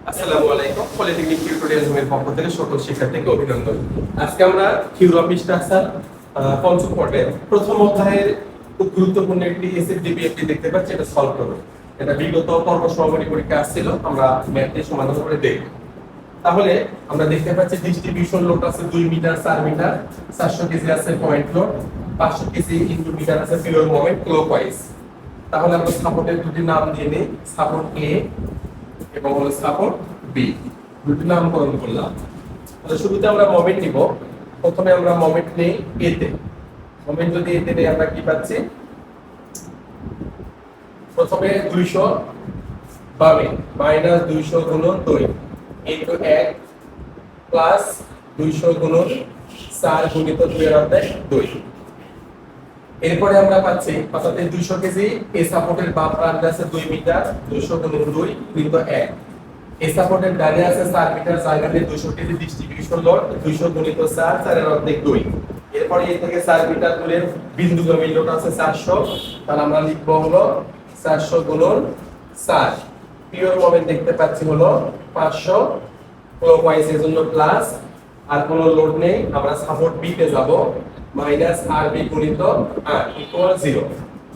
আসসালামু আলাইকুম। Polytechnic tutorial রুমের পক্ষ থেকে সকল শিক্ষার্থীকে অভিনন্দন। আজকে আমরা থিওরি অফ স্ট্রাকচার পঞ্চম পর্বে প্রথম অধ্যায়ের খুব গুরুত্বপূর্ণ একটি এসএফডি বিএফডি দেখতে পাচ্ছি, এটা সলভ করব। এটা বিগত পর্ব সমাপনী পরীক্ষা আসছিল, আমরা ম্যাথে সমাধান করে দেখব। তাহলে আমরা দেখতে পাচ্ছি ডিস্ট্রিবিউশন লোড আছে 2 মিটার 4 মিটার, 400 কেজি আছে point load, 500 KG into metre আছে পিওর মোমেন্ট ক্লকওয়াইজ। তাহলে আমরা সাপোর্টের দুটি নাম দিয়ে নিই, সাপোর্ট এ এবং হলো সাপোর্ট বি, দুটি নামকরণ করলাম। তাহলে শুরুতে আমরা মোমেন্ট নিব। প্রথমে আমরা মোমেন্ট নেই এ তে। মোমেন্ট যদি এ তে নেই আমরা কি পাচ্ছি? প্রথমে 200 বামে মাইনাস 200 গুণন 2 ইনটু 1 প্লাস 200 গুণন 4 গুণিত 2 এর অর্থাৎ 2। এরপরে আমরা পাচ্ছি অর্থাৎ 200 কেজি এ সাপোর্টের বাম প্রান্তে আছে 2 মিটার, 200 গুণন 2 গুণিত 1। এই সাপোর্টের ডানে আছে 4 মিটার, জায়গাতে 200 কেজি ডিস্ট্রিবিউশন লোড, 200 গুণিত 4, 4 এর অর্ধেক 2। এরপরে এই থেকে 4 মিটার দূরের বিন্দুগামী লোড আছে 400, তাহলে আমরা লিখব হলো 400 গুণন 4। পিওর মোমেন্ট দেখতে পাচ্ছি হলো 500 ক্লকওয়াইজ, এর জন্য প্লাস, আর কোনো লোড নেই। আমরা সাপোর্ট বি তে যাব, মাইনাস আর বি গুণিত আর ইকুয়াল 0।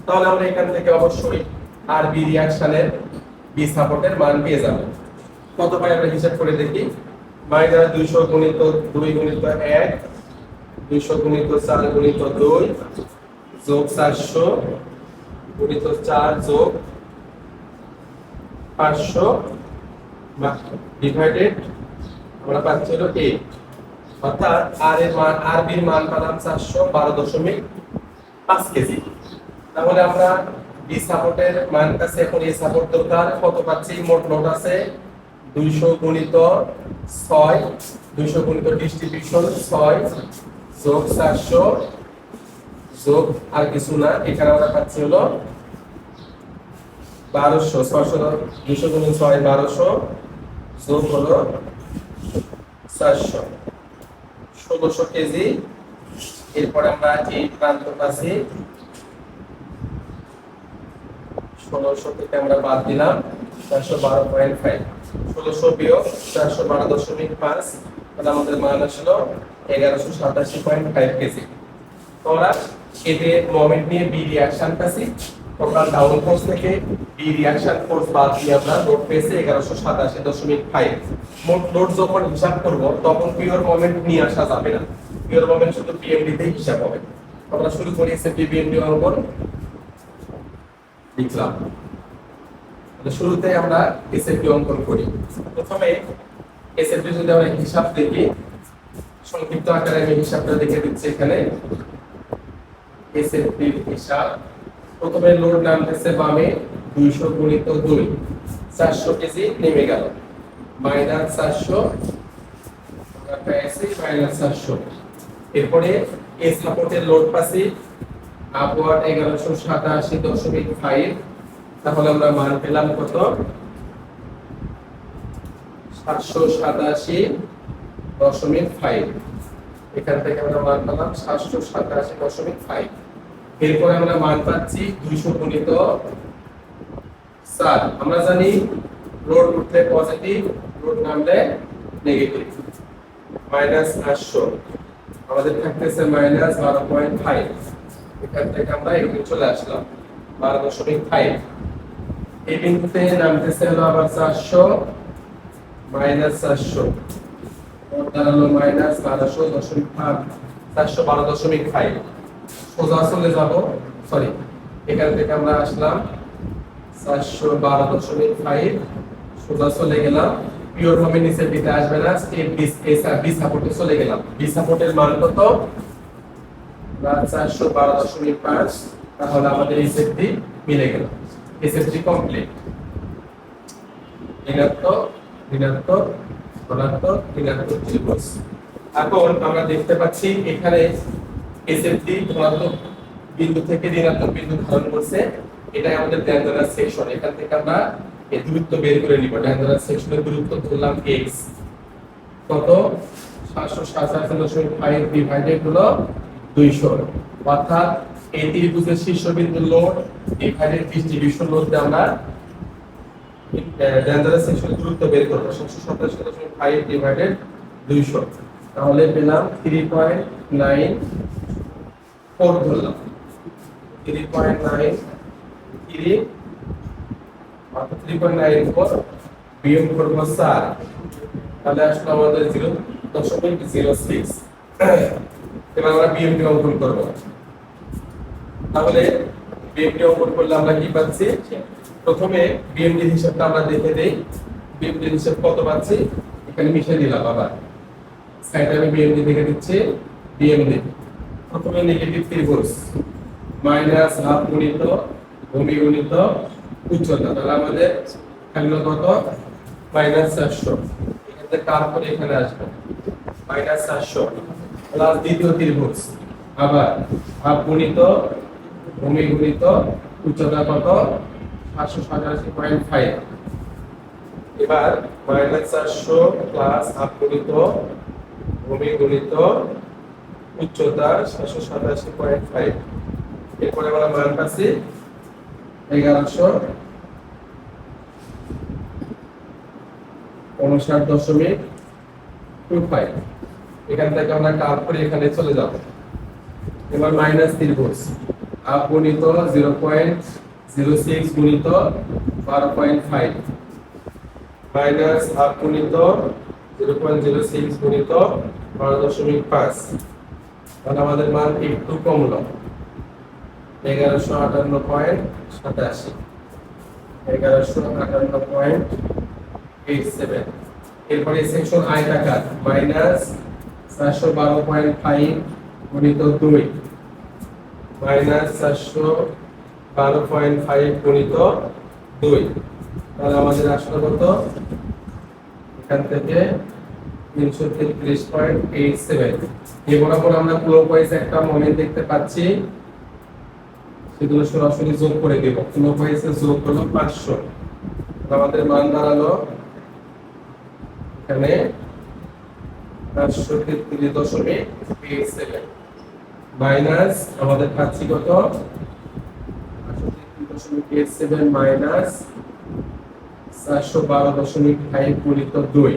তাহলে আমরা এখান থেকে অবশ্যই আর বি রিঅ্যাকশনের বি সাপোর্টের মান পেয়ে যাব। কত পাই আমরা হিসাব করে দেখি। মাইনাস 200 গুণিত 2 গুণিত 1, 200 গুণিত 4 গুণিত 2 যোগ 400 গুণিত 4 যোগ 500 ডিভাইডেড আমরা পাচ্ছি হলো 8। অর্থাৎ আর এর মান, আর বি এর মান পেলাম 412.5 কেজি। তাহলে আমরা বি সাপোর্টের মান কাছে এখন এই সাপোর্ট দরকার। কত পাচ্ছি? মোট লোড আছে 200 গুণিত 6, 200 গুণিত ডিস্ট্রিবিউশন 6 যোগ 400 যোগ আর কিছু না, এখানে আমরা পাচ্ছি হলো 1200, 600 200 গুণিত 6 1200 যোগ হলো 400 1600 কেজি। এরপর আমরা এই প্রান্ত পাচ্ছি 1600 থেকে আমরা বাদ দিলাম 412.5, 1600 বিয়োগ 412.5, তাহলে আমাদের মান আসলো 1187.5 কেজি। তোমরা এতে মোমেন্ট নিয়ে বি রিঅ্যাকশন পাচ্ছি, টোটাল ডাউন ফোর্স থেকে বি রিঅ্যাকশন ফোর্স বাদ দিয়ে আমরা লোড পেয়েছি 1187.5। মোট লোড যখন হিসাব করব তখন পিওর মোমেন্ট নিয়ে আসা যাবে না, পিওর মোমেন্ট শুধু পিএমডি তে হিসাব হবে। আমরা শুরু করি এসএফডি পিএমডি অঙ্কন লিখলাম। তাহলে শুরুতে আমরা এসএফডি অঙ্কন করি। প্রথমে এসএফডি যদি আমরা হিসাব দেখি, সংক্ষিপ্ত আকারে আমি হিসাবটা দেখে দিচ্ছি এখানে। এসএফডি হিসাব, প্রথমে লোড নামতেছে বামে 200 গুণিত 2, 400 কেজি নেমে গেল, মাইনাস 400 আমরা পেয়েছি মাইনাস 400। এরপরে এই সাপোর্টের লোড পাচ্ছি আপওয়ার্ড 1187.5, তাহলে আমরা মান পেলাম কত? 787.5। এখান থেকে আমরা মান পেলাম 787.5। এরপর আমরা মান পাচ্ছি 200 গুণিত 4। আমরা জানি লোড উঠলে পজিটিভ, লোড নামলে নেগেটিভ, মাইনাস 800, আমাদের থাকতেছে মাইনাস 12.5। এখান থেকে আমরা এখানে চলে আসলাম 12.5। এই বিন্দুতে নামতেছে হলো আবার 400 মাইনাস 400, দাঁড়ালো মাইনাস 412.5। সোজা চলে যাব, সরি এখান থেকে আমরা আসলাম 412.5, সোজা চলে গেলাম। পিওর মোমেন্ট নিচে দিতে আসবে না, বি সাপোর্টে চলে গেলাম। বি সাপোর্টের মান কত? 412.5। তাহলে আমাদের এসএফডি মিলে গেল, এসএফডি কমপ্লিট। ঋণাত্মক ঋণাত্মক ধনাত্মক ঋণাত্মক ত্রিভুজ। এখন আমরা দেখতে পাচ্ছি এখানে এসএফডি ধনাত্মক বিন্দু থেকে ঋণাত্মক বিন্দু ধারণ করছে, এটাই আমাদের ড্যাঞ্জারাস সেকশন। এখান থেকে আমরা এই দূরত্ব বের করে নিব। ড্যাঞ্জারাস সেকশনের দূরত্ব ধরলাম x, কত? 787.5 ডিভাইডেড হলো 200, অর্থাৎ এই ত্রিভুজের শীর্ষবিন্দু লোড ডিভাইডেড ডিস্ট্রিবিউশন লোড দিয়ে আমরা ডেঞ্জারাস সেকশন দূরত্ব বের করব 787.5 ডিভাইডেড 200 তাহলে পেলাম 3.94 ধরলাম 3.93 অর্থাৎ 3.94 বিয়োগ করব 4 তাহলে আসলে আমাদের 0.06 এবার আমরা বিএমডি অঙ্কন করব তাহলে বিএমডি অঙ্কন করলে আমরা কি পাচ্ছি প্রথমে বিএমডি হিসাবটা আমরা দেখে দেই বিএমডি হিসাব কত পাচ্ছি এখানে মিশিয়ে দিলাম আবার সাইডে আমি বিএমডি দেখে দিচ্ছি বিএমডি প্রথমে নেগেটিভ ত্রিভুজ মাইনাস হাফ গুণিত ভূমি গুণিত উচ্চতা তাহলে আমাদের থাকলো কত মাইনাস 400 এখান থেকে কার করে এখানে আসবে মাইনাস 400 প্লাস দ্বিতীয় ত্রিভুজ আবার হাফ গুণিত ভূমি গুণিত উচ্চতা কত 787.5 এবার মাইনাস 400 প্লাস হাফ গুণিত ভূমি গুণিত উচ্চতা 787.5 এরপরে আমরা মান পাচ্ছি 1159.25 এখান থেকে আমরা কাট করে এখানে চলে যাব এবার মাইনাস ত্রিভুজ হাফ গুণিত 0.06 গুণিত 12.5 মাইনাস হাফ গুণিত 0.06 গুণিত 12.5 তাহলে আমাদের মান একটু কমলো 1158.87 1158.87 এরপরে সেকশন আয়তাকার মাইনাস 412.5 গুণিত 2 মাইনাস 412.5 গুণিত 2 তাহলে আমাদের আসলে কত এখান থেকে 333.87 এই বরাবর আমরা ক্লকওয়াইজ একটা মোমেন্ট দেখতে পাচ্ছি সেগুলো সরাসরি যোগ করে দেব ক্লকওয়াইজে যোগ হলো 500 আমাদের মান দাঁড়ালো এখানে 533.87 মাইনাস আমাদের পাচ্ছি কত 533.87 মাইনাস 412.5 গুণিত 2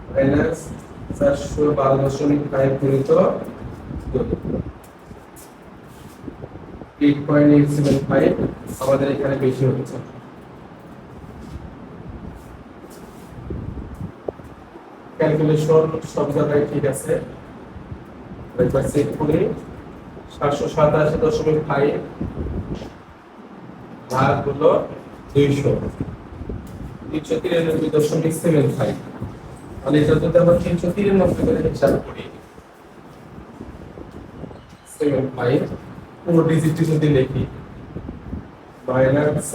মাইনাস 412.5 গুণিত 2 8.875 আমাদের এখানে বেশি হচ্ছে ক্যালকুলেশন সব জায়গায় ঠিক আছে একবার চেক করি 787.5 ভাগ হলো 200 393.75 তাহলে এটা যদি আমরা 393 করে হিসাব করি 75 পুরো ডিজিটটি যদি লিখি মাইনাস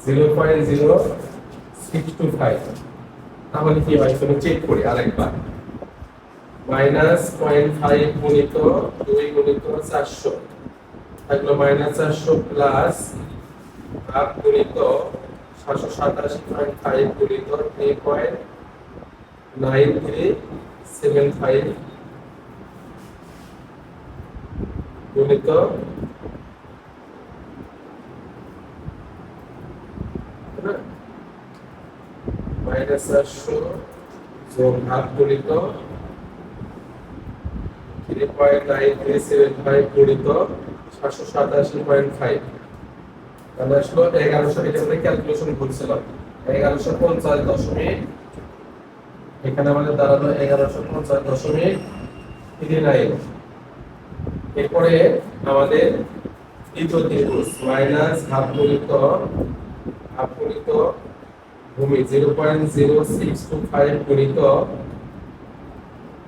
0.0625 তাহলে কি হয় তুমি চেক করি আরেকবার মাইনাস 0.5 গুণিত 2 গুণিত 400 থাকলো মাইনাস 400 প্লাস হাফ গুণিত 787.5 গুণিত 3.9375 গুণিত মাইনাস 400 যোগ হাফ গুণিত 3.9375 গুণিত 787.5 তাহলে আসলে 1100 এটা আমরা ক্যালকুলেশন করছিলাম 1150 দশমিক এখানে আমাদের দাঁড়ালো 1150.39 এরপরে আমাদের দ্বিতীয় ত্রিভুজ মাইনাস হাফ গুণিত ভূমি 0.0625 গুণিত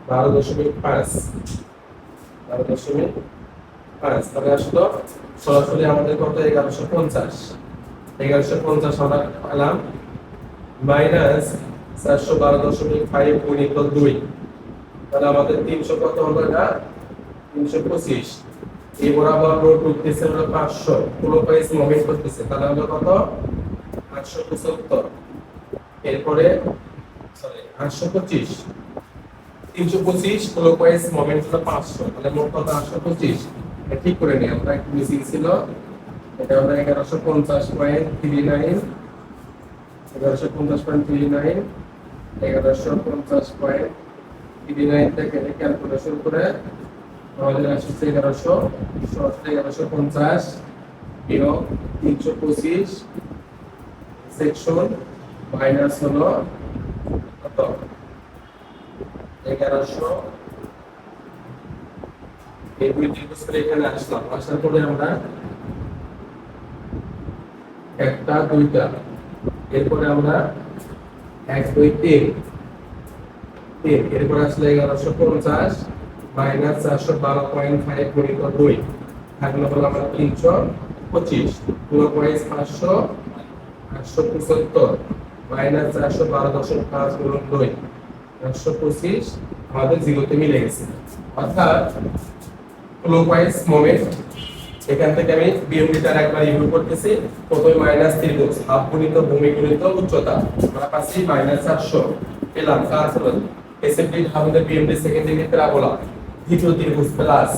12.5 তাহলে আসলে সরাসরি আমাদের কত 1150 আমরা পেলাম মাইনাস 412.5 গুণিত 2 তাহলে আমাদের 300 কত হলো এটা 325 এই বরাবর রোড উঠতেছে হলো 500 ক্লকওয়াইজ মুভমেন্ট করতেছে তাহলে হলো কত 875 এরপরে সরি 825 325 ক্লকওয়াইজ মুভমেন্ট হলো 500 তাহলে মোট কত 825 ঠিক করে নিই আমরা একটু মিসিং ছিল এটা হলো 1150.39, 1150.39, 1150.39 থেকে ক্যালকুলেশন করে আমাদের আসছে 1150 বিয়োগ 325 সেকশন মাইনাস হলো কত 1100। এই দুই ত্রিভুজের এখানে আসলাম, আসার পরে আমরা একটা দুইটা, এরপরে আমরা 1 2 3 এরপরে আসলে 1150 মাইনাস 412.5 গুণিত 2 থাকলো হলো আমরা 325 পুরোপুরি 875 মাইনাস 412.5 গুণন 2 425 আমাদের জিরোতে মিলে গেছে। অর্থাৎ ক্লকওয়াইজ মোমেন্ট এখান থেকে আমি বিএমডিটার একবার ইনপুট করতেছি। প্রথমে মাইনাস ত্রিভুজ হাফ গুণিত ভূমি গুণিত উচ্চতা আমরা পাচ্ছি মাইনাস 400 পেলাম। তারপর এসএফডি আমাদের বিএমডি সেকেন্ড ডিগ্রি প্যারাবোলা দ্বিতীয় ত্রিভুজ প্লাস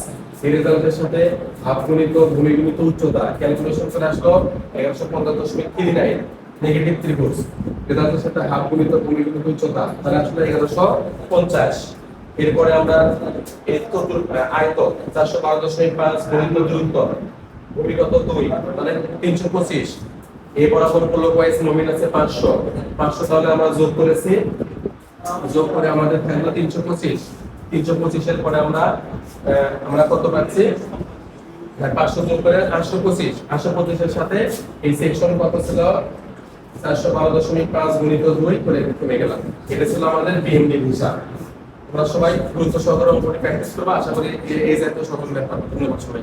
এই রেজাল্টের সাথে হাফ গুণিত ভূমি গুণিত উচ্চতা ক্যালকুলেশন করে আসলো 1150.39 নেগেটিভ ত্রিভুজ রেজাল্টের সাথে হাফ গুণিত ভূমি গুণিত উচ্চতা তাহলে আসলে 1150। এরপরে আমরা এই আয়তন 412.5 গুণিত দূরত্ব ভূমিগত 2 মানে 325। এই বরাবর ক্লকওয়াইজ মোমেন্ট আছে 500 তাহলে আমরা যোগ করেছি, যোগ করে আমাদের থাকলো 325 এর পরে আমরা কত পাচ্ছি 500 যোগ করে 825 এর সাথে এই সেকশন কত ছিল 412.5 গুণিত 2 করে কমে গেলাম। এটা ছিল আমাদের বিএমডি হিসাব। তোমরা সবাই গুরুত্ব সহকারে অঙ্কটি প্র্যাকটিস করবে, আশা করি এই জাতীয় সকল ব্যাপার। ধন্যবাদ সবাই।